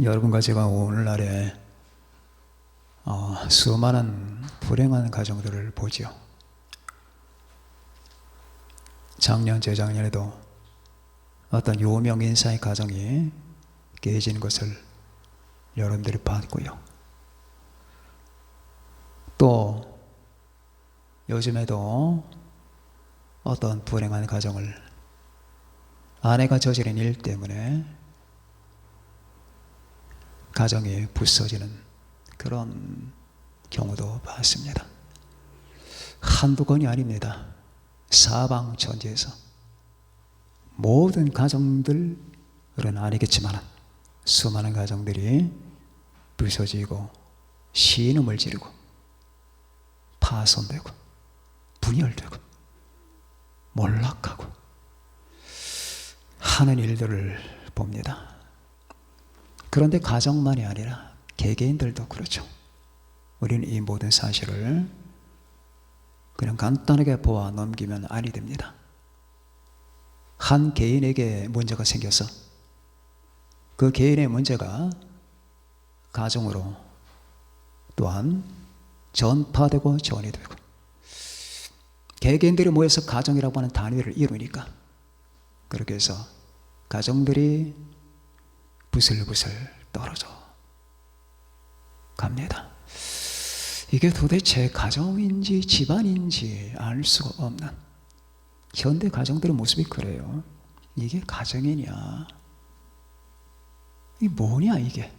여러분과 제가 오늘날에 수많은 불행한 가정들을 보죠. 작년, 재작년에도 어떤 유명 인사의 가정이 깨진 것을 여러분들이 봤고요. 또 요즘에도 어떤 불행한 가정을 아내가 저지른 일 때문에 가정이 부서지는 그런 경우도 봤습니다. 한두 건이 아닙니다. 사방천지에서 모든 가정들은 아니겠지만 수많은 가정들이 부서지고 신음을 지르고 파손되고 분열되고 몰락하고 하는 일들을 봅니다. 그런데 가정만이 아니라 개개인들도 그렇죠. 우리는 이 모든 사실을 그냥 간단하게 보아 넘기면 아니 됩니다. 한 개인에게 문제가 생겨서 그 개인의 문제가 가정으로 또한 전파되고 전이 되고 개개인들이 모여서 가정이라고 하는 단위를 이루니까 그렇게 해서 가정들이 부슬부슬 떨어져 갑니다. 이게 도대체 가정인지 집안인지 알 수가 없는 현대 가정들의 모습이 그래요. 이게 가정이냐? 이게 뭐냐 이게?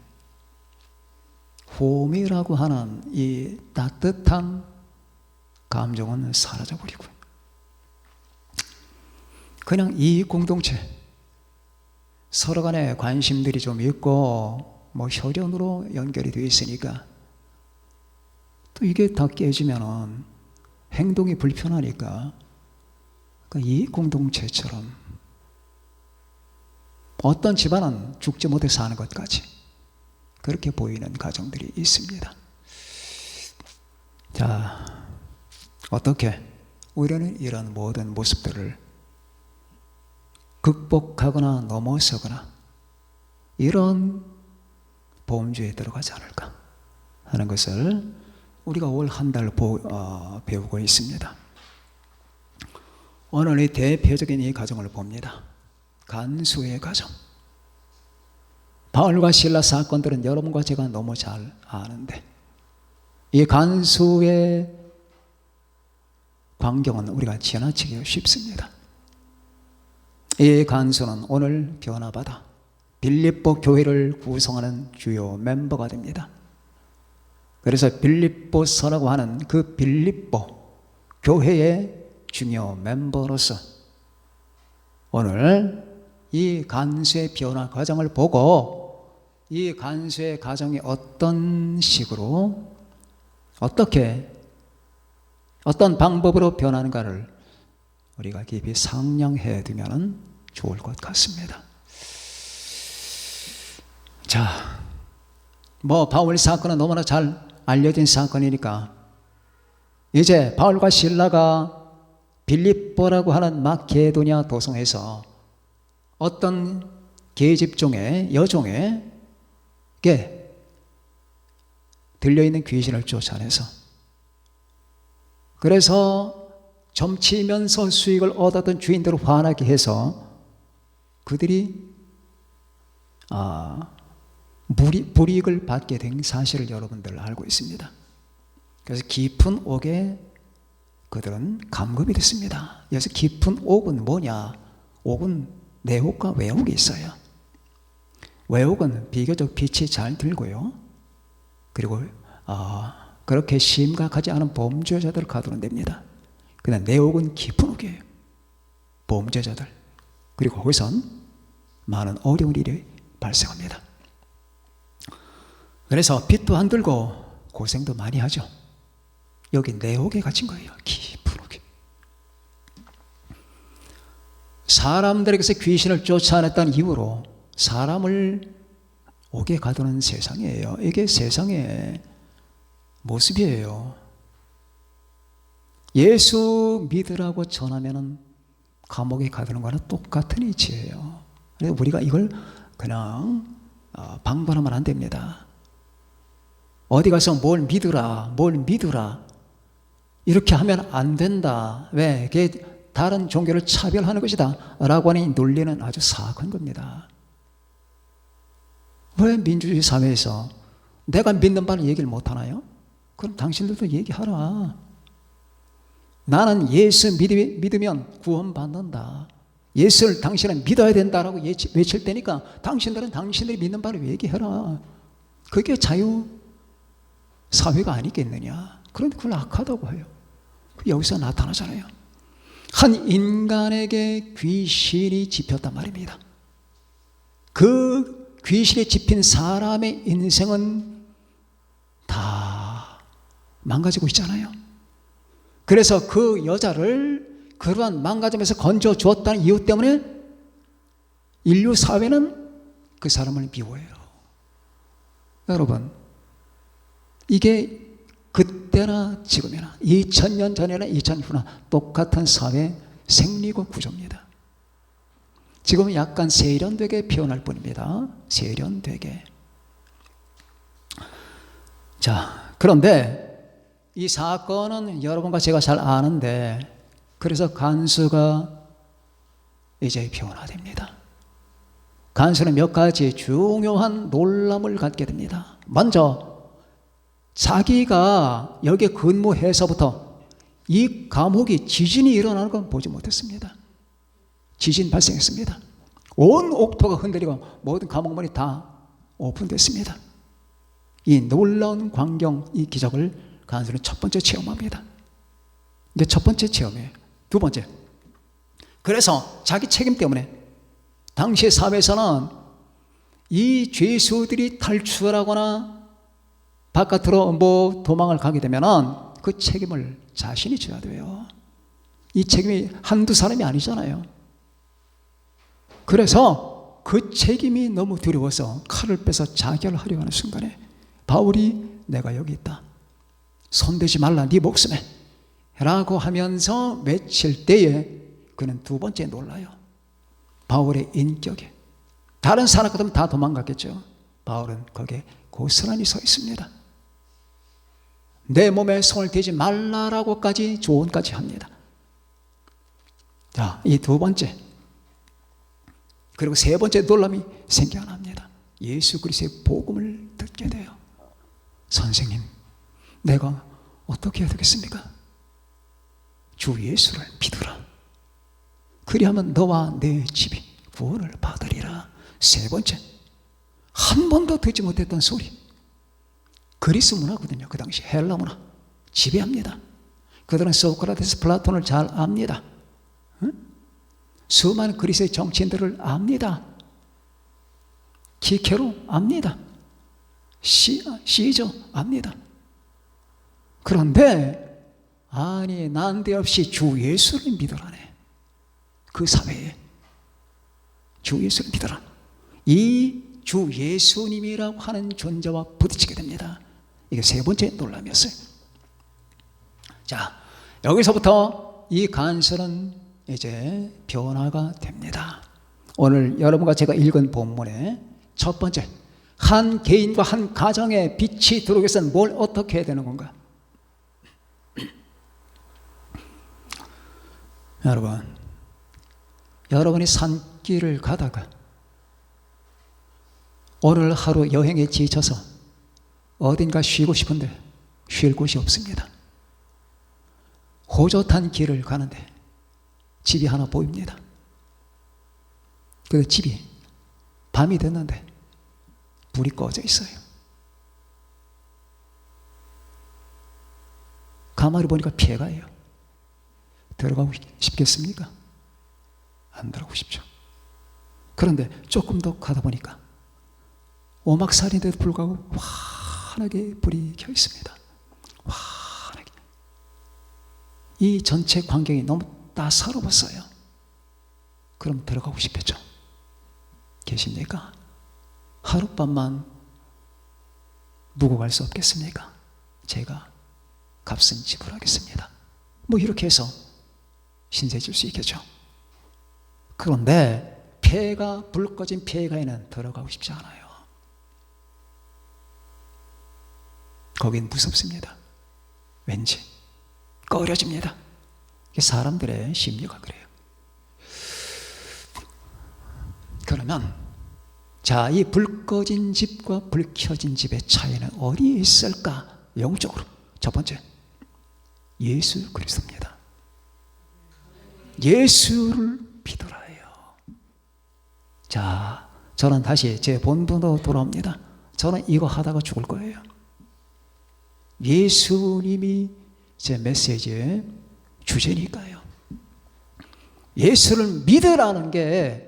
호미라고 하는 이 따뜻한 감정은 사라져버리고 그냥 이익 공동체 서로 간에 관심들이 좀 있고 혈연으로 연결이 되어 있으니까 또 이게 다 깨지면은 행동이 불편하니까 이 공동체처럼 어떤 집안은 죽지 못해 사는 것까지 그렇게 보이는 가정들이 있습니다. 자, 어떻게 우리는 이런 모든 모습들을 극복하거나 넘어서거나 이런 범죄에 들어가지 않을까 하는 것을 우리가 올 한 달 배우고 있습니다. 오늘 이 대표적인 이 가정을 봅니다. 간수의 가정. 바울과 실라 사건들은 여러분과 제가 너무 잘 아는데 이 간수의 광경은 우리가 지나치기 쉽습니다. 이 간수는 오늘 변화받아 빌립보 교회를 구성하는 주요 멤버가 됩니다. 그래서 빌립보서라고 하는 그 빌립보 교회의 중요 멤버로서 오늘 이 간수의 변화 과정을 보고 이 간수의 과정이 어떤 식으로 어떻게 어떤 방법으로 변하는가를 우리가 깊이 상냥해 두면 좋을 것 같습니다. 자, 바울 사건은 너무나 잘 알려진 사건이니까 이제 바울과 실라가 빌립보라고 하는 마케도냐 도성에서 어떤 계집종의 여종에게 들려있는 귀신을 쫓아내서 그래서 점치면서 수익을 얻었던 주인들을 화나게 해서 그들이 불이익을 받게 된 사실을 여러분들 알고 있습니다. 그래서 깊은 옥에 그들은 감금이 됐습니다. 여기서 깊은 옥은 뭐냐? 옥은 내옥과 외옥이 있어요. 외옥은 비교적 빛이 잘 들고요. 그리고 그렇게 심각하지 않은 범죄자들을 가두는 데입니다. 그냥 내옥은 깊은 옥이에요. 범죄자들. 그리고 거기선 많은 어려운 일이 발생합니다. 그래서 빛도 안 들고 고생도 많이 하죠. 여기 내옥에 갇힌 거예요. 깊은 옥에. 사람들에게서 귀신을 쫓아냈다는 이유로 사람을 옥에 가두는 세상이에요. 이게 세상의 모습이에요. 예수 믿으라고 전하면 감옥에 가두는 거나 똑같은 이치예요. 그래서 우리가 이걸 그냥 방관하면 안 됩니다. 어디 가서 뭘 믿으라, 뭘 믿으라 이렇게 하면 안 된다. 왜? 그게 다른 종교를 차별하는 것이다 라고 하는 논리는 아주 사악한 겁니다. 왜 민주주의 사회에서 내가 믿는 바를 얘기를 못하나요? 그럼 당신들도 얘기하라. 나는 예수 믿으면 구원받는다. 예수를 당신은 믿어야 된다라고 외칠 때니까 당신들은 당신들이 믿는 바를 얘기해라. 그게 자유 사회가 아니겠느냐. 그런데 그걸 악하다고 해요. 여기서 나타나잖아요. 한 인간에게 귀신이 집혔단 말입니다. 그 귀신이 집힌 사람의 인생은 다 망가지고 있잖아요. 그래서 그 여자를 그러한 망가짐에서 건져 주었다는 이유 때문에 인류 사회는 그 사람을 미워해요. 여러분, 이게 그때나 지금이나 2000년 전이나 2000년 후나 똑같은 사회 생리고 구조입니다. 지금은 약간 세련되게 표현할 뿐입니다. 세련되게. 자, 그런데 이 사건은 여러분과 제가 잘 아는데, 그래서 간수가 이제 변화됩니다. 간수는 몇 가지 중요한 놀람을 갖게 됩니다. 먼저 자기가 여기에 근무해서부터 이 감옥이 지진이 일어나는 건 보지 못했습니다. 지진 발생했습니다. 온 옥토가 흔들리고 모든 감옥문이 다 오픈됐습니다. 이 놀라운 광경, 이 기적을 간수는 첫 번째 체험합니다. 이게 첫 번째 체험이에요. 두 번째, 그래서 자기 책임 때문에 당시 사회에서는 이 죄수들이 탈출하거나 바깥으로 도망을 가게 되면은 그 책임을 자신이 져야 돼요. 이 책임이 한두 사람이 아니잖아요. 그래서 그 책임이 너무 두려워서 칼을 빼서 자결하려 하는 순간에 바울이 내가 여기 있다. 손대지 말라 네 목숨에 라고 하면서 외칠 때에 그는 두 번째 놀라요. 바울의 인격에. 다른 사람 같으면 다 도망갔겠죠. 바울은 거기에 고스란히 서 있습니다. 내 몸에 손을 대지 말라라고까지 조언까지 합니다. 자, 이 두 번째. 그리고 세 번째 놀람이 생겨납니다. 예수 그리스도의 복음을 듣게 돼요. 선생님, 내가 어떻게 해야 되겠습니까? 주 예수를 믿으라. 그리하면 너와 내 집이 구원을 받으리라. 세 번째, 한 번도 듣지 못했던 소리. 그리스 문화거든요. 그 당시 헬라 문화 지배합니다. 그들은 소크라테스, 플라톤을 잘 압니다. 응? 수많은 그리스의 정치인들을 압니다. 키케로 압니다. 시저 압니다. 그런데 아니 난데없이 주 예수를 믿으라네. 그 사회에 주 예수를 믿어라. 이 주 예수님이라고 하는 존재와 부딪히게 됩니다. 이게 세 번째 놀람이었어요. 자, 여기서부터 이 간수는 이제 변화가 됩니다. 오늘 여러분과 제가 읽은 본문의 첫 번째, 한 개인과 한 가정에 빛이 들어오기 위해서는 뭘 어떻게 해야 되는 건가? 여러분이 산길을 가다가 오늘 하루 여행에 지쳐서 어딘가 쉬고 싶은데 쉴 곳이 없습니다. 호젓한 길을 가는데 집이 하나 보입니다. 그 집이 밤이 됐는데 불이 꺼져 있어요. 가만히 보니까 폐가예요. 들어가고 싶겠습니까? 안 들어가고 싶죠. 그런데 조금 더 가다 보니까 오막살인데도 불구하고 환하게 불이 켜 있습니다. 환하게. 이 전체 광경이 너무 따사로웠어요. 그럼 들어가고 싶겠죠. 계십니까? 하룻밤만 묵고 갈 수 없겠습니까? 제가 값은 지불하겠습니다. 뭐 이렇게 해서 신세질 수 있겠죠. 그런데 불 꺼진 폐가에는 들어가고 싶지 않아요. 거긴 무섭습니다. 왠지 꺼려집니다. 사람들의 심리가 그래요. 그러면 자, 이 불 꺼진 집과 불 켜진 집의 차이는 어디에 있을까? 영적으로 첫 번째, 예수 그리스도입니다. 예수를 믿으라요. 자, 저는 다시 제 본분으로 돌아옵니다. 저는 이거 하다가 죽을 거예요. 예수님이 제 메시지의 주제니까요. 예수를 믿으라는 게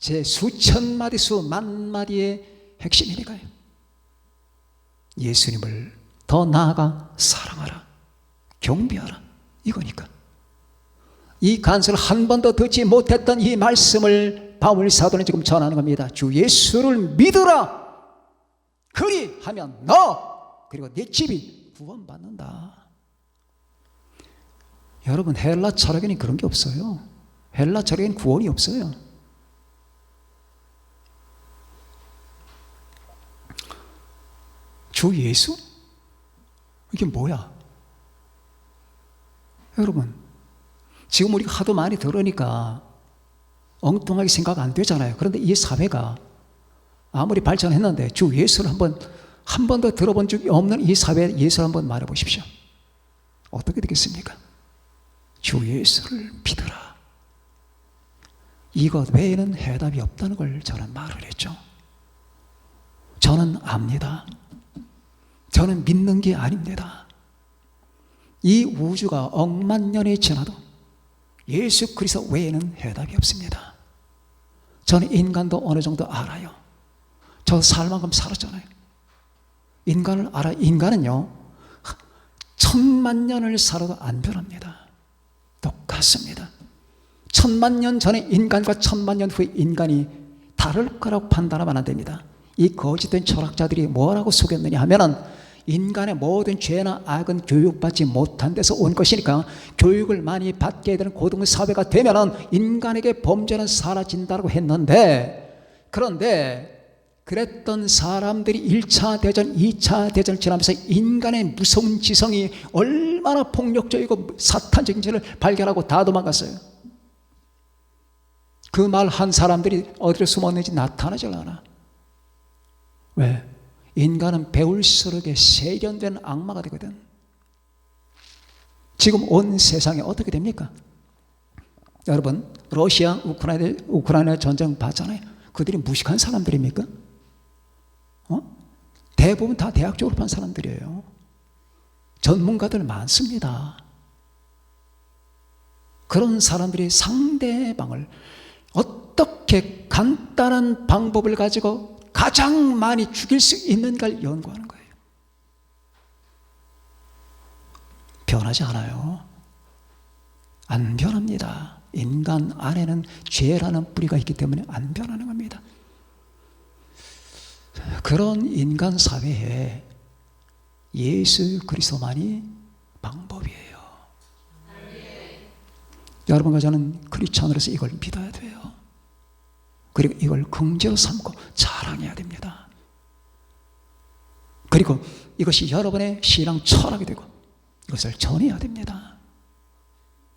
제 수천 마디 수만 마디의 핵심이니까요. 예수님을 더 나아가 사랑하라, 경배하라, 이거니까. 이 간수를 한 번도 듣지 못했던 이 말씀을 바울 사도는 지금 전하는 겁니다. 주 예수를 믿으라. 그리하면 너 그리고 네 집이 구원받는다. 여러분, 헬라 철학에는 그런 게 없어요. 헬라 철학에는 구원이 없어요. 주 예수? 이게 뭐야? 여러분, 지금 우리가 하도 많이 들으니까 엉뚱하게 생각 안 되잖아요. 그런데 이 사회가 아무리 발전했는데 주 예수를 한 번도 들어본 적이 없는 이 사회에 예수를 한번 말해 보십시오. 어떻게 되겠습니까? 주 예수를 믿으라. 이것 외에는 해답이 없다는 걸 저는 말을 했죠. 저는 압니다. 저는 믿는 게 아닙니다. 이 우주가 억만 년이 지나도 예수 그리스도 외에는 해답이 없습니다. 저는 인간도 어느 정도 알아요. 저 살 만큼 살았잖아요. 인간을 알아요. 인간은요, 1000만 년을 살아도 안 변합니다. 똑같습니다. 1000만 년 전의 인간과 1000만 년 후의 인간이 다를 거라고 판단하면 안 됩니다. 이 거짓된 철학자들이 뭐라고 속였느냐 하면은 인간의 모든 죄나 악은 교육받지 못한 데서 온 것이니까 교육을 많이 받게 되는 고등사회가 되면은 인간에게 범죄는 사라진다고 했는데, 그런데 그랬던 사람들이 1차 대전, 2차 대전을 지나면서 인간의 무서운 지성이 얼마나 폭력적이고 사탄적인지를 발견하고 다 도망갔어요. 그 말 한 사람들이 어디로 숨었는지 나타나질 않아. 왜? 인간은 배울수록 세련된 악마가 되거든. 지금 온 세상에 어떻게 됩니까? 여러분, 러시아, 우크라이나 전쟁 봤잖아요. 그들이 무식한 사람들입니까? 대부분 다 대학 졸업한 사람들이에요. 전문가들 많습니다. 그런 사람들이 상대방을 어떻게 간단한 방법을 가지고 가장 많이 죽일 수 있는가를 연구하는 거예요. 변하지 않아요. 안 변합니다. 인간 안에는 죄라는 뿌리가 있기 때문에 안 변하는 겁니다. 그런 인간 사회에 예수 그리스도만이 방법이에요. 여러분과 저는 크리스찬으로서 이걸 믿어야 돼요. 그리고 이걸 긍지로 삼고 자랑해야 됩니다. 그리고 이것이 여러분의 신앙 철학이 되고 이것을 전해야 됩니다.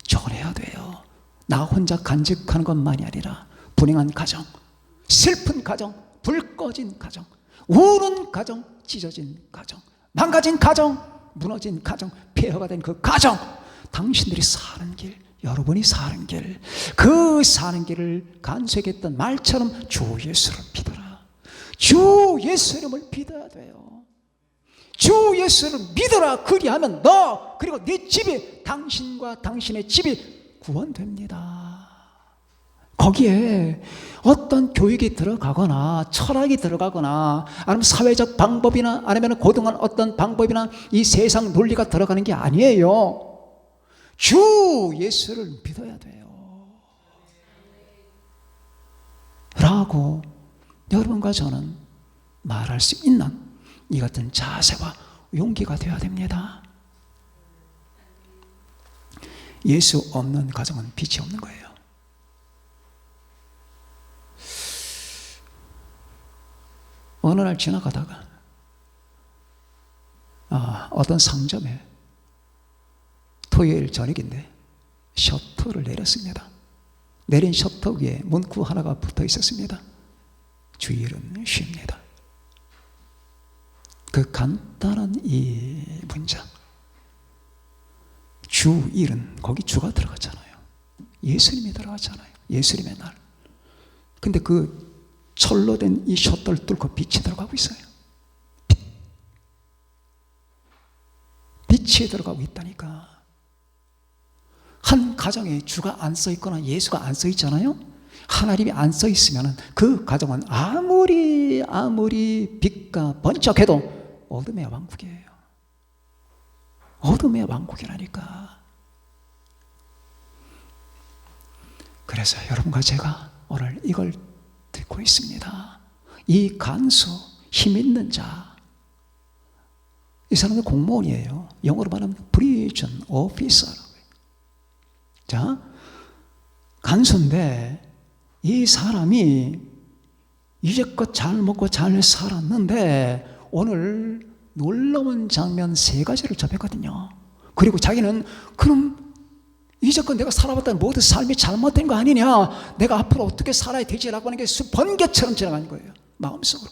전해야 돼요. 나 혼자 간직하는 것만이 아니라 불행한 가정, 슬픈 가정, 불 꺼진 가정, 우는 가정, 찢어진 가정, 망가진 가정, 무너진 가정, 폐허가 된 그 가정, 당신들이 사는 길, 여러분이 사는 길, 그 사는 길을 간수했던 말처럼 주 예수를 믿어라. 주 예수님을 믿어야 돼요. 주 예수를 믿어라. 그리하면 너 그리고 네 집이, 당신과 당신의 집이 구원됩니다. 거기에 어떤 교육이 들어가거나 철학이 들어가거나 아니면 사회적 방법이나 아니면 고등한 어떤 방법이나 이 세상 논리가 들어가는 게 아니에요. 주 예수를 믿어야 돼요. 라고 여러분과 저는 말할 수 있는 이 같은 자세와 용기가 되어야 됩니다. 예수 없는 가정은 빛이 없는 거예요. 어느 날 지나가다가 어떤 상점에 토요일 저녁인데 셔터를 내렸습니다. 내린 셔터 위에 문구 하나가 붙어 있었습니다. 주일은 쉽니다. 그 간단한 이 문장, 주일은 거기 주가 들어갔잖아요. 예수님이 들어갔잖아요. 예수님의 날. 근데 그 철로 된 이 셔터를 뚫고 빛이 들어가고 있어요. 빛이 들어가고 있다니까. 한 가정에 주가 안 써 있거나 예수가 안 써 있잖아요. 하나님이 안 써 있으면 그 가정은 아무리 빛과 번쩍해도 어둠의 왕국이에요. 어둠의 왕국이라니까. 그래서 여러분과 제가 오늘 이걸 듣고 있습니다. 이 간수, 힘 있는 자, 이 사람은 공무원이에요. 영어로 말하면 prison officer. 자, 간수인데 이 사람이 이제껏 잘 먹고 잘 살았는데 오늘 놀라운 장면 3가지를 접했거든요. 그리고 자기는 그럼 이제껏 내가 살아왔던 모든 삶이 잘못된 거 아니냐, 내가 앞으로 어떻게 살아야 되지라고 하는 게 번개처럼 지나가는 거예요. 마음속으로.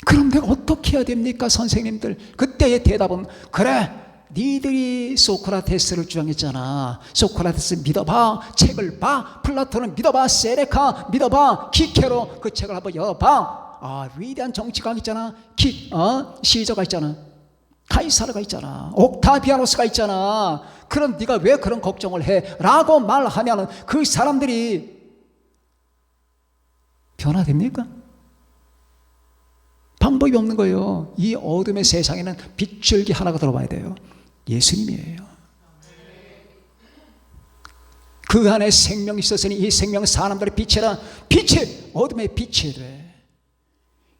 그럼 내가 어떻게 해야 됩니까 선생님들? 그때의 대답은 그래, 니들이 소크라테스를 주장했잖아. 소크라테스 믿어봐, 책을 봐, 플라톤을 믿어봐, 세네카 믿어봐, 키케로 그 책을 한번 열어봐. 위대한 정치가가 있잖아. 시저가 있잖아. 카이사르가 있잖아. 옥타비아노스가 있잖아. 그럼 네가 왜 그런 걱정을 해? 라고 말하면 그 사람들이 변화됩니까? 방법이 없는 거예요. 이 어둠의 세상에는 빛줄기 하나가 들어와야 돼요. 예수님이에요. 그 안에 생명이 있었으니 이 생명은 사람들의 빛이라. 빛이 어둠의 빛이 돼.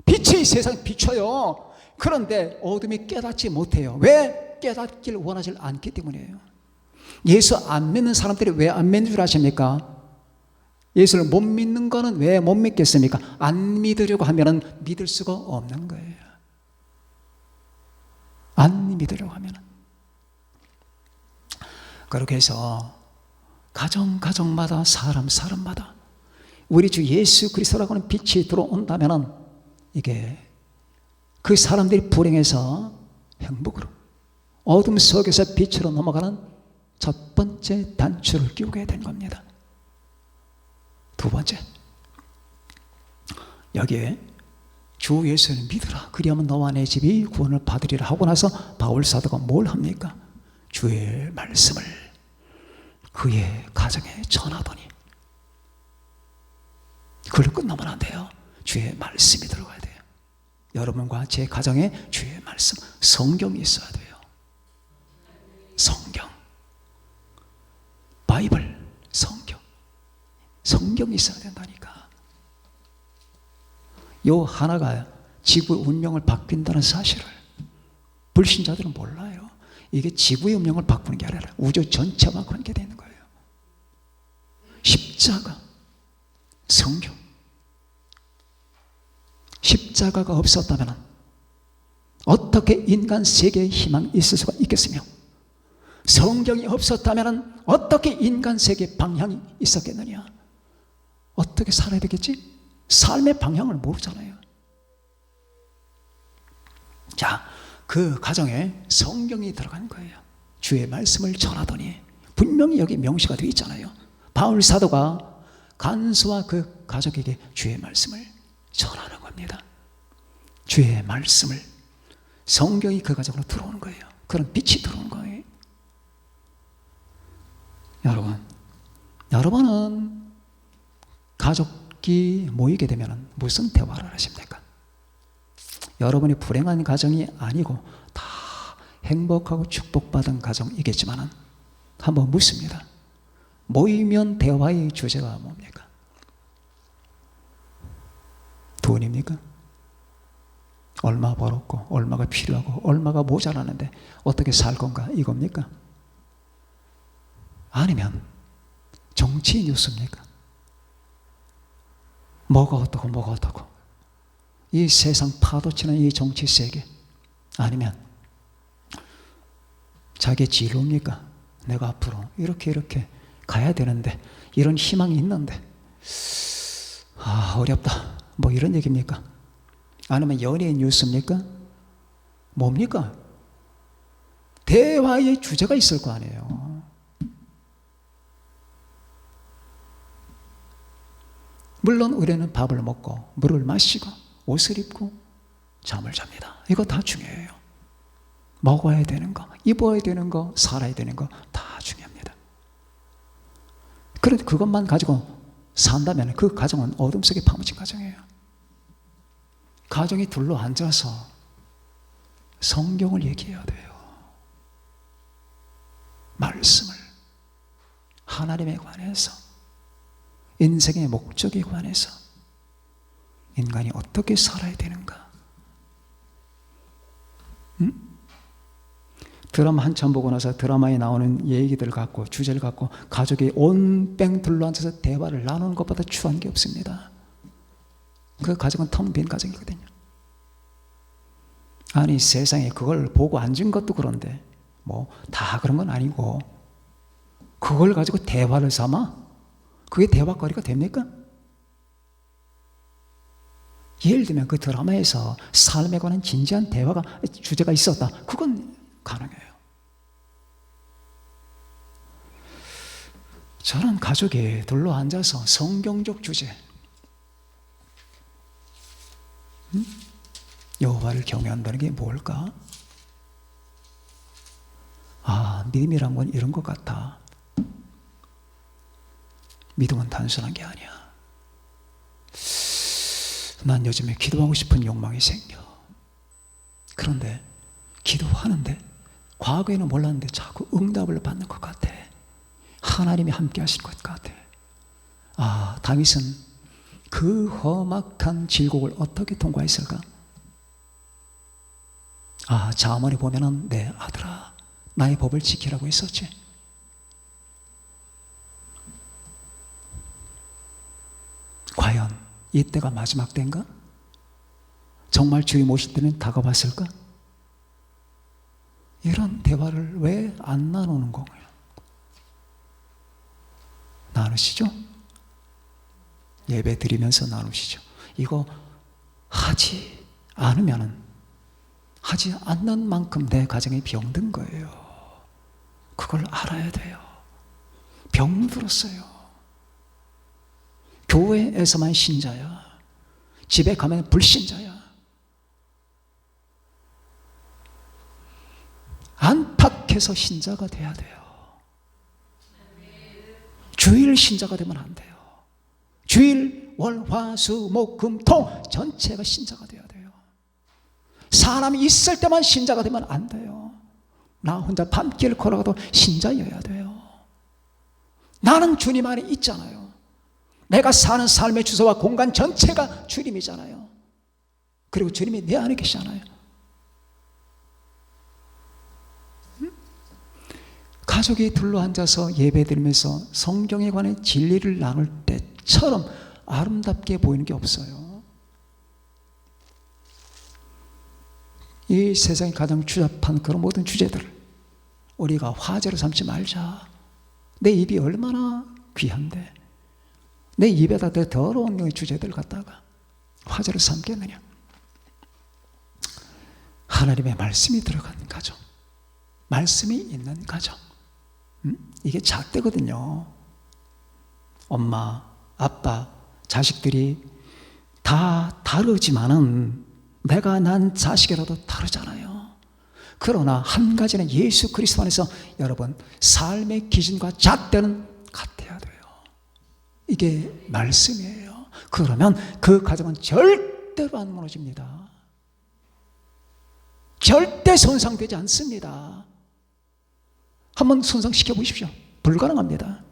빛이 세상에 비춰요. 그런데 어둠이 깨닫지 못해요. 왜? 깨닫기를 원하지 않기 때문이에요. 예수 안 믿는 사람들이 왜 안 믿는 줄 아십니까? 예수를 못 믿는 거는 왜 못 믿겠습니까? 안 믿으려고 하면은 믿을 수가 없는 거예요. 안 믿으려고 하면은. 그렇게 해서 가정마다 사람마다 우리 주 예수 그리스도라고 하는 빛이 들어온다면은 이게 그 사람들이 불행해서 행복으로 어둠 속에서 빛으로 넘어가는 첫 번째 단추를 끼우게 된 겁니다. 두 번째, 여기에 주 예수를 믿으라 그리하면 너와 내 집이 구원을 받으리라 하고 나서 바울 사도가 뭘 합니까? 주의 말씀을 그의 가정에 전하더니. 그걸로 끝나면 안 돼요. 주의 말씀이 들어가야 돼요. 여러분과 제 가정에 주의 말씀, 성경이 있어야 돼요. 성경, 바이블, 성경이 있어야 된다니까. 요 하나가 지구의 운명을 바뀐다는 사실을 불신자들은 몰라요. 이게 지구의 운명을 바꾸는 게 아니라 우주 전체와 관계되는 거예요. 십자가, 성경. 십자가가 없었다면 어떻게 인간 세계에 희망이 있을 수가 있겠으며, 성경이 없었다면 어떻게 인간 세계에 방향이 있었겠느냐? 어떻게 살아야 되겠지? 삶의 방향을 모르잖아요. 자, 그 가정에 성경이 들어간 거예요. 주의 말씀을 전하더니. 분명히 여기 명시가 되어 있잖아요. 바울 사도가 간수와 그 가족에게 주의 말씀을 전하는 겁니다. 주의 말씀을, 성경이 그 가정으로 들어오는 거예요. 그런 빛이 들어오는 거예요. 여러분은 가족이 모이게 되면 무슨 대화를 하십니까? 여러분이 불행한 가정이 아니고 다 행복하고 축복받은 가정이겠지만 한번 묻습니다. 모이면 대화의 주제가 뭡니까? 돈입니까? 얼마 벌었고 얼마가 필요하고 얼마가 모자라는데 어떻게 살 건가 이겁니까? 아니면 정치 뉴스입니까? 뭐가 어떻고 이 세상 파도치는 이 정치 세계, 아니면 자기의 진로입니까? 내가 앞으로 이렇게 가야 되는데, 이런 희망이 있는데, 어렵다. 뭐 이런 얘기입니까? 아니면 연예인 뉴스입니까? 뭡니까? 대화의 주제가 있을 거 아니에요. 물론 우리는 밥을 먹고 물을 마시고 옷을 입고 잠을 잡니다. 이거 다 중요해요. 먹어야 되는 거, 입어야 되는 거, 살아야 되는 거 다 중요합니다. 그런데 그것만 가지고 산다면 그 가정은 어둠 속에 파묻힌 가정이에요. 가정이 둘러앉아서 성경을 얘기해야 돼요. 말씀을, 하나님에 관해서, 인생의 목적에 관해서, 인간이 어떻게 살아야 되는가. 드라마 한참 보고 나서 드라마에 나오는 얘기들 갖고, 주제를 갖고 가족이 온뺑 둘러앉아서 대화를 나누는 것보다 추한 게 없습니다. 그 가정은 텅 빈 가정이거든요. 아니, 세상에 그걸 보고 앉은 것도 그런데 뭐 다 그런 건 아니고, 그걸 가지고 대화를 삼아? 그게 대화거리가 됩니까? 예를 들면 그 드라마에서 삶에 관한 진지한 대화가, 주제가 있었다. 그건 가능해요. 저는 가족이 둘러앉아서 성경적 주제, 여호와를 경외한다는 게 뭘까? 믿음이란 건 이런 것 같아. 믿음은 단순한 게 아니야. 난 요즘에 기도하고 싶은 욕망이 생겨. 그런데 기도하는데 과거에는 몰랐는데 자꾸 응답을 받는 것 같아. 하나님이 함께 하실 것 같아. 다윗은 그 험악한 질곡을 어떻게 통과했을까? 자문에 보면은 내 아들아, 나의 법을 지키라고 했었지. 과연 이때가 마지막 때인가? 정말 주님 오실 때는 다가왔을까? 이런 대화를 왜 안 나누는 거예요? 나누시죠? 예배 드리면서 나누시죠. 이거 하지 않으면은, 하지 않는 만큼 내 가정이 병든 거예요. 그걸 알아야 돼요. 병들었어요. 교회에서만 신자야. 집에 가면 불신자야. 안팎에서 신자가 돼야 돼요. 주일 신자가 되면 안 돼요. 주일, 월, 화, 수, 목, 금, 토 전체가 신자가 돼야 돼요. 사람이 있을 때만 신자가 되면 안 돼요. 나 혼자 밤길 걸어가도 신자여야 돼요. 나는 주님 안에 있잖아요. 내가 사는 삶의 주소와 공간 전체가 주님이잖아요. 그리고 주님이 내 안에 계시잖아요. 가족이 둘러앉아서 예배드리면서 성경에 관한 진리를 나눌 때처럼 아름답게 보이는 게 없어요. 이 세상에 가장 추잡한 그런 모든 주제들을 우리가 화제로 삼지 말자. 내 입이 얼마나 귀한데 내 입에다 더 더러운 주제들 갖다가 화제로 삼겠느냐. 하나님의 말씀이 들어간 가정, 말씀이 있는 가정, 이게 잣대거든요. 엄마, 아빠, 자식들이 다 다르지만은 내가 난 자식이라도 다르잖아요. 그러나 한 가지는 예수 그리스도 안에서 여러분 삶의 기준과 잣대는 같아야 돼요. 이게 말씀이에요. 그러면 그 가정은 절대로 안 무너집니다. 절대 손상되지 않습니다. 한번 손상시켜 보십시오. 불가능합니다.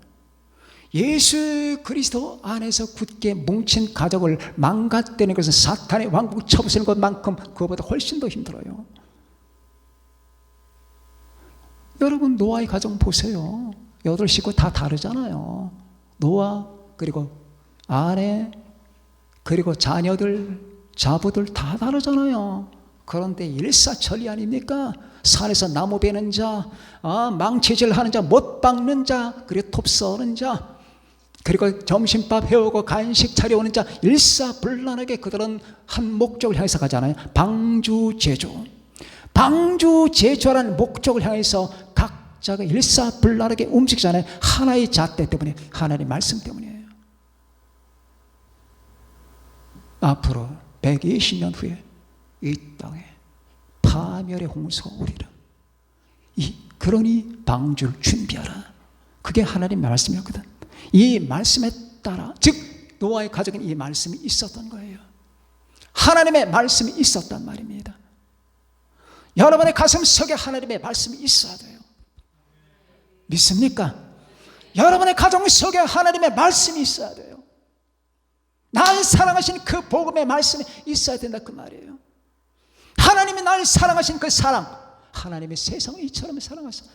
예수 그리스도 안에서 굳게 뭉친 가족을 망가뜨리는 것은 사탄의 왕국 쳐부수는 것만큼 그것보다 훨씬 더 힘들어요. 여러분 노아의 가정 보세요. 8식구 다 다르잖아요. 노아 그리고 아내 그리고 자녀들 자부들 다 다르잖아요. 그런데 일사천리 아닙니까? 산에서 나무 베는 자, 망치질하는 자, 못 박는 자, 그리고 톱 써는 자, 그리고 점심밥 해오고 간식 차려오는 자, 일사불란하게 그들은 한 목적을 향해서 가잖아요. 방주제조. 방주제조라는 목적을 향해서 각자가 일사불란하게 움직이잖아요. 하나의 잣대 때문에, 하나님의 말씀 때문이에요. 앞으로 120년 후에 이 땅에 파멸의 홍수가 오리라. 그러니 방주를 준비하라. 그게 하나님의 말씀이었거든. 이 말씀에 따라, 즉 노아의 가족은 이 말씀이 있었던 거예요. 하나님의 말씀이 있었단 말입니다. 여러분의 가슴 속에 하나님의 말씀이 있어야 돼요. 믿습니까? 여러분의 가정 속에 하나님의 말씀이 있어야 돼요. 날 사랑하신 그 복음의 말씀이 있어야 된다 그 말이에요. 하나님이 날 사랑하신 그 사랑, 하나님의 세상을 이처럼 사랑하사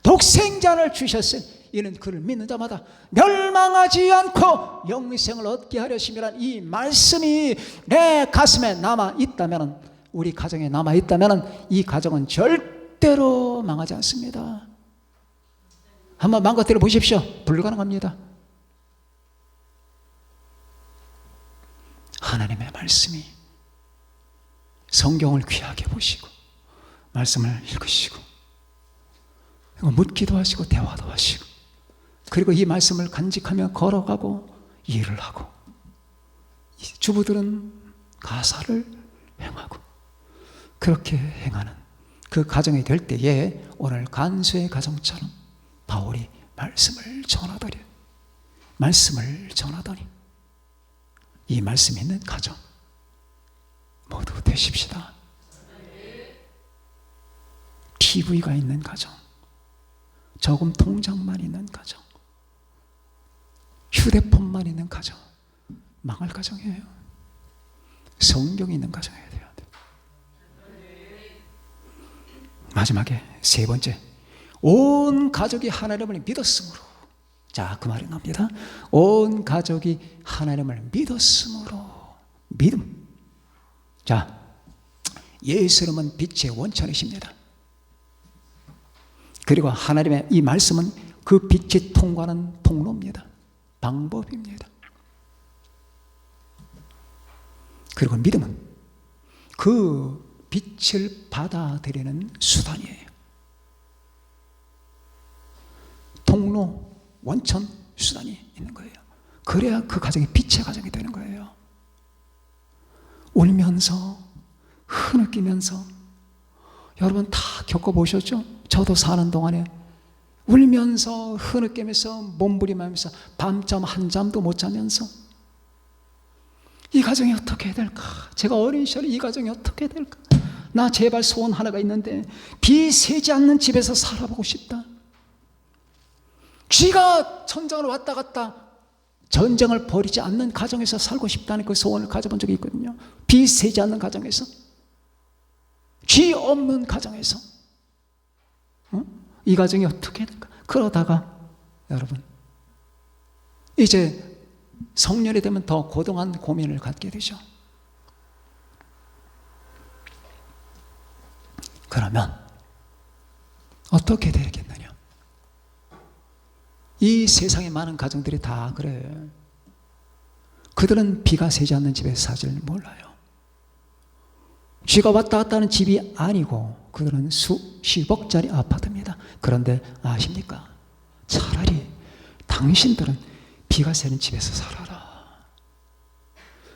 독생자를 주셨으니 이는 그를 믿는 자마다 멸망하지 않고 영생을 얻게 하려 하심이란 이 말씀이 내 가슴에 남아있다면, 우리 가정에 남아있다면 이 가정은 절대로 망하지 않습니다. 한번 망가뜨려 보십시오. 불가능합니다. 하나님의 말씀이, 성경을 귀하게 보시고 말씀을 읽으시고 묻기도 하시고 대화도 하시고, 그리고 이 말씀을 간직하며 걸어가고 일을 하고, 주부들은 가사를 행하고, 그렇게 행하는 그 가정이 될 때에 오늘 간수의 가정처럼 바울이 말씀을 전하더니 이 말씀이 있는 가정 모두 되십시다. TV가 있는 가정, 저금 통장만 있는 가정, 휴대폰만 있는 가정, 망할 가정이에요. 성경이 있는 가정이어야 돼요. 마지막에 세 번째, 온 가족이 하나님을 믿었으므로. 자, 그 말이 나옵니다. 온 가족이 하나님을 믿었으므로. 믿음. 자, 예수님은 빛의 원천이십니다. 그리고 하나님의 이 말씀은 그 빛이 통과하는 통로입니다. 방법입니다. 그리고 믿음은 그 빛을 받아들이는 수단이에요. 통로, 원천, 수단이 있는 거예요. 그래야 그 가정이 빛의 가정이 되는 거예요. 울면서, 흐느끼면서, 여러분 다 겪어보셨죠? 저도 사는 동안에 울면서, 흐느끼면서, 몸부림하면서, 밤잠 한 잠도 못 자면서, 이 가정이 어떻게 해야 될까? 제가 어린 시절에 이 가정이 어떻게 해야 될까? 나 제발 소원 하나가 있는데 비 새지 않는 집에서 살아보고 싶다. 쥐가 천장으로 왔다 갔다 전쟁을 벌이지 않는 가정에서 살고 싶다는 그 소원을 가져본 적이 있거든요. 비 새지 않는 가정에서, 쥐 없는 가정에서. 이 가정이 어떻게 해야 될까? 그러다가 여러분 이제 성년이 되면 더 고등한 고민을 갖게 되죠. 그러면 어떻게 되겠느냐? 이 세상에 많은 가정들이 다 그래. 그들은 비가 새지 않는 집에서 사실 몰라요. 쥐가 왔다 갔다 하는 집이 아니고 그들은 수십억짜리 아파트입니다. 그런데 아십니까? 차라리 당신들은 비가 새는 집에서 살아라.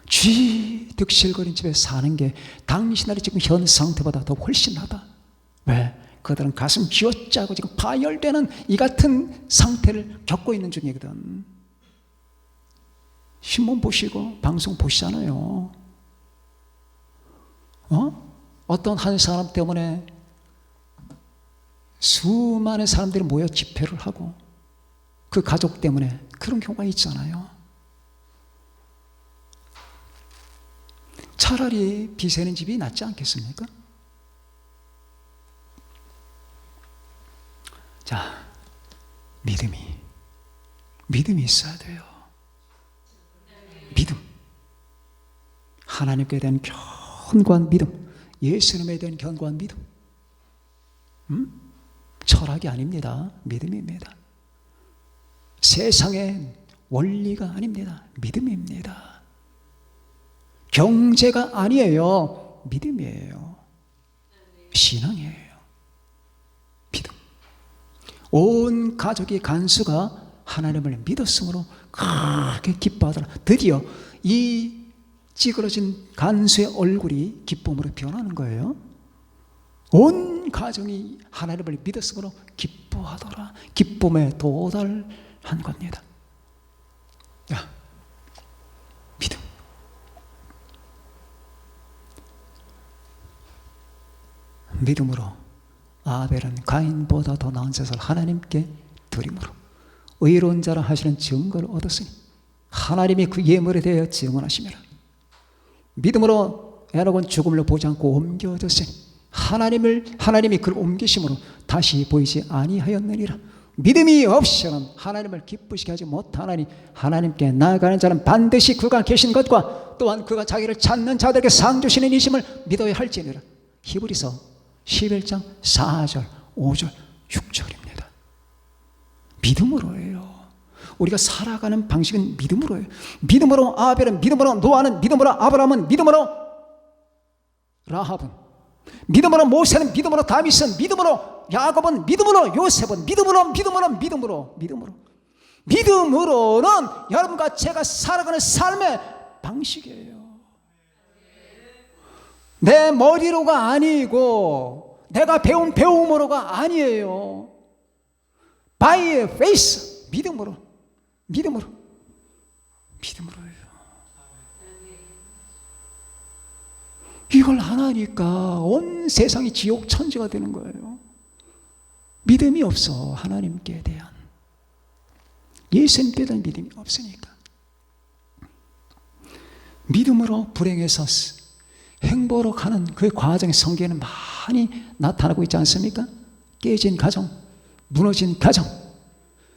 쥐 득실거린 집에서 사는 게 당신들이 지금 현 상태보다 더 훨씬 나다. 왜? 그들은 가슴 쥐어짜고 지금 파열되는 이 같은 상태를 겪고 있는 중이거든. 신문 보시고 방송 보시잖아요. 어떤 한 사람 때문에 수많은 사람들이 모여 집회를 하고 그 가족 때문에 그런 경우가 있잖아요. 차라리 비 새는 집이 낫지 않겠습니까? 자, 믿음이 있어야 돼요. 믿음. 하나님께 대한 견고한 믿음. 예수님에 대한 견고한 믿음. 철학이 아닙니다. 믿음입니다. 세상의 원리가 아닙니다. 믿음입니다. 경제가 아니에요. 믿음이에요. 신앙이에요. 믿음. 온 가족이 간수가 하나님을 믿었으므로 그렇게 기뻐하더라. 드디어 이 찌그러진 간수의 얼굴이 기쁨으로 변하는 거예요. 온 가정이 하나님을 믿었으므로 기뻐하더라. 기쁨에 도달한 겁니다. 야, 믿음. 믿음으로 아벨은 가인보다 더 나은 것을 하나님께 드림으로 의로운 자라 하시는 증거를 얻었으니 하나님이 그 예물에 대하여 증언하시니라. 믿음으로 에녹은 죽음을 보지 않고 옮겨졌으니 하나님이 그를 옮기심으로 다시 보이지 아니하였느니라. 믿음이 없이는 하나님을 기쁘시게 하지 못하나니 하나님께 나아가는 자는 반드시 그가 계신 것과 또한 그가 자기를 찾는 자들에게 상 주시는 이심을 믿어야 할지니라. 히브리서 11장 4절 5절 6절입니다. 믿음으로예요. 우리가 살아가는 방식은 믿음으로예요. 믿음으로 아벨은, 믿음으로 노아는, 믿음으로 아브라함은, 믿음으로 라합은, 믿음으로 모세는, 믿음으로 다윗은, 믿음으로 야곱은, 믿음으로 요셉은, 믿음으로는 여러분과 제가 살아가는 삶의 방식이에요. 내 머리로가 아니고 내가 배운 배움으로가 아니에요. By faith, 믿음으로예요. 이걸 안 하니까 온 세상이 지옥 천지가 되는 거예요. 믿음이 없어. 하나님께 대한, 예수님께 대한 믿음이 없으니까. 믿음으로 불행해서 행보로 가는 그 과정의 성경에는 많이 나타나고 있지 않습니까? 깨진 가정, 무너진 가정,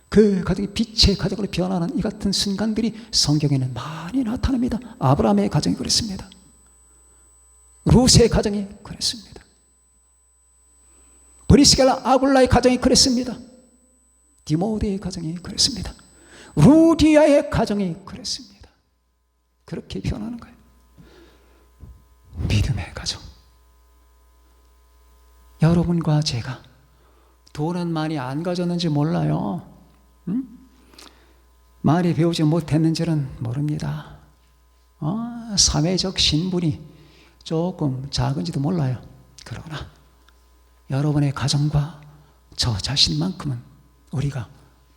그 가정이 빛의 가정으로 변하는 이 같은 순간들이 성경에는 많이 나타납니다. 아브라함의 가정이 그랬습니다. 룻의 가정이 그랬습니다. 브리스길라 아굴라의 가정이 그랬습니다. 디모데의 가정이 그랬습니다. 루디아의 가정이 그랬습니다. 그렇게 변하는 거예요. 믿음의 가정. 여러분과 제가 돈은 많이 안 가졌는지 몰라요. 많이 배우지 못했는지는 모릅니다. 사회적 신분이 조금 작은지도 몰라요. 그러나 여러분의 가정과 저 자신만큼은 우리가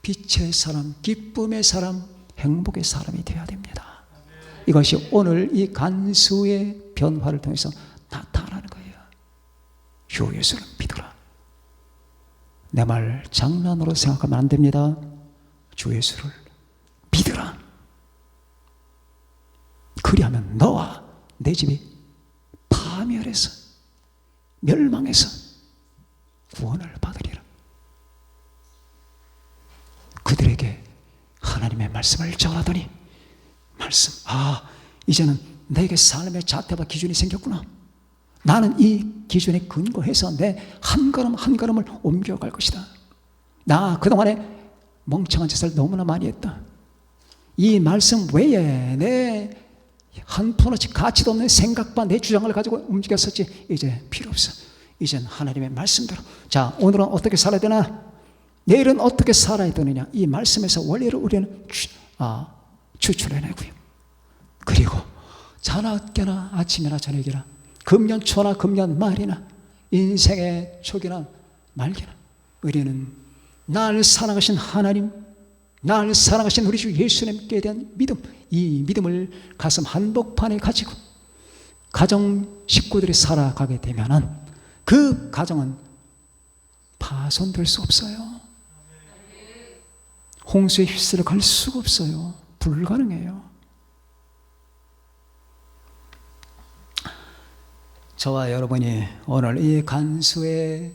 빛의 사람, 기쁨의 사람, 행복의 사람이 되어야 됩니다. 이것이 오늘 이 간수의 변화를 통해서 나타나는 거예요. 주 예수를 믿어라. 내 말 장난으로 생각하면 안 됩니다. 주 예수를 믿어라. 그리하면 너와 내 집이 파멸해서 멸망해서 구원을 받으리라. 그들에게 하나님의 말씀을 전하더니 이제는 내게 삶의 자태와 기준이 생겼구나. 나는 이 기준에 근거해서 내 한 걸음 한 걸음을 옮겨갈 것이다. 나 그동안에 멍청한 짓을 너무나 많이 했다. 이 말씀 외에 내 한 푼어치 가치도 없는 생각과 내 주장을 가지고 움직였었지. 이제 필요 없어. 이젠 하나님의 말씀대로. 자, 오늘은 어떻게 살아야 되나? 내일은 어떻게 살아야 되느냐? 이 말씀에서 원리를 우리는 추출해내고요. 그리고 자나 깨나 아침이나 저녁이나 금년초나 금년말이나 인생의 초기나 말기나 우리는 날 사랑하신 하나님, 날 사랑하신 우리 주 예수님께 대한 믿음, 이 믿음을 가슴 한복판에 가지고 가정 식구들이 살아가게 되면은 그 가정은 파손될 수 없어요. 홍수에 휩쓸려 갈 수가 없어요. 불가능해요. 저와 여러분이 오늘 이 간수의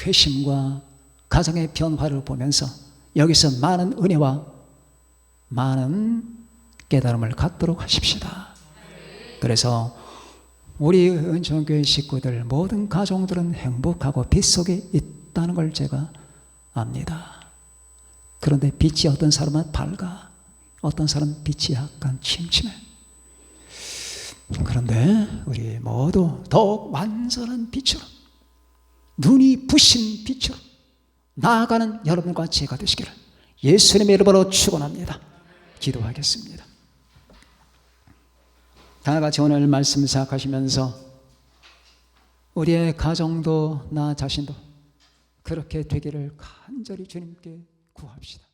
회심과 가정의 변화를 보면서 여기서 많은 은혜와 많은 깨달음을 갖도록 하십시다. 그래서 우리 은총교회 식구들 모든 가정들은 행복하고 빛 속에 있다는 걸 제가 압니다. 그런데 빛이 어떤 사람은 밝아, 어떤 사람은 빛이 약간 침침해. 그런데 우리 모두 더욱 완전한 빛으로, 눈이 부신 빛으로 나아가는 여러분과 제가 되시기를 예수님의 이름으로 축원합니다. 기도하겠습니다. 다 같이 오늘 말씀 생각하시면서 우리의 가정도 나 자신도 그렇게 되기를 간절히 주님께 구합시다.